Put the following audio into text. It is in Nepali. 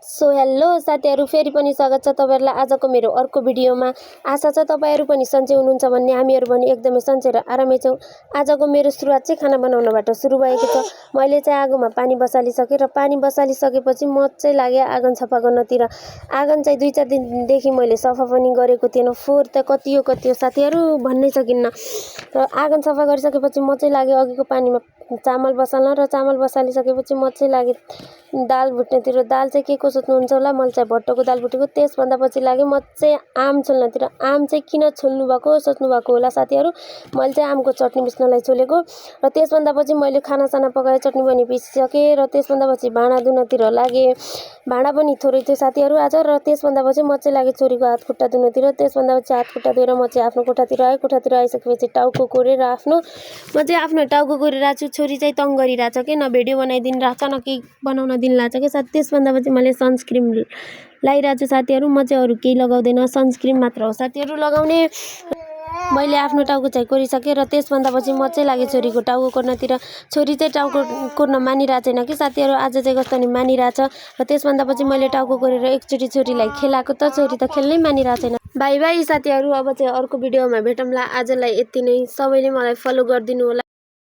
सो हेलो साथीहरू, फेरि पनि स्वागत छ तपाईहरुलाई आजको मेरो अर्को भिडियोमा। आशा छ तपाईहरु पनि सन्चै हुनुहुन्छ भन्ने, हामीहरु पनि एकदमै सन्चै र आरामै छौं। आजको मेरो सुरुवात चाहिँ खाना बनाउनबाट सुरु भएको छ। मैले चाहिँ आगोमा पानी बसालिसके र पानी बसालिसकेपछि म चाहिँ लागे आँगन सफा गर्नतिर। आँगन चाहिँ 2-4 दिनदेखि मैले सफा पनि गरेको थिएन। फोहोर त कति हो साथीहरू भन्नै सकिन्न। र आँगन सफा गरिसकेपछि म चाहिँ लागे अघिको पानीमा चामल बसाल्न, र चामल बसालिसकेपछि म चाहिँ लागे दाल भुट्नेतिर। दाल चाहिँ के को सोच्नुहुन्छ होला, मैले चाहिँ भट्टको दाल भुटेको। त्यसभन्दा पछि लागे म चाहिँ आम छोल्नतिर। आम चाहिँ किन छोल्नु भएको सोच्नु भएको होला साथीहरू, मैले चाहिँ आमको चटनी पिस्नलाई छोलेको। र त्यसभन्दा पछि मैले खानासाना पकाए, चटनी पनि पिसिसकेँ। र त्यसभन्दा पछि भाँडा धुनतिर लागे। भाँडा पनि थोरै थियो साथीहरू आज। र त्यसभन्दा पछि म चाहिँ लागे छोरीको हात खुट्टा धुनतिर। त्यसभन्दा पछि हात खुट्टा धोएर म चाहिँ आफ्नो कोठातिर आएँ। कोठातिर आइसकेपछि टाउको कोरेर म चाहिँ आफ्नो टाउको कोरेर आएको छु। छोरी चाहिँ तङ गरिरहेछ के, न भिडियो बनाइदिनु रहेछ न केही बनाउन दिनु लाग्छ कि साथी। त्यसभन्दा पछि मैले सनस्क्रिन लगाइरहेको छु साथीहरू। म चाहिँ अरू केही लगाउँदैन, सनस्क्रिन मात्र हो साथीहरू लगाउने। मैले आफ्नो टाउको चाहिँ कोरिसकेँ। र त्यसभन्दा पछि म चाहिँ लागे छोरीको टाउको कोर्नतिर। छोरी चाहिँ टाउको कोर्न मानिरहेको छैन कि साथीहरू, आज चाहिँ कस्तो नि मानिरहेछ। र त्यसभन्दा पछि मैले टाउको कोरेर एकचोटि छोरीलाई खेलाएको त छोरी त खेल्नै मानिरहेको छैन। बाई बाई साथीहरू, अब चाहिँ अर्को भिडियोमा भेटौँला। आजलाई यति नै। सबैले मलाई फलो गरिदिनु होला।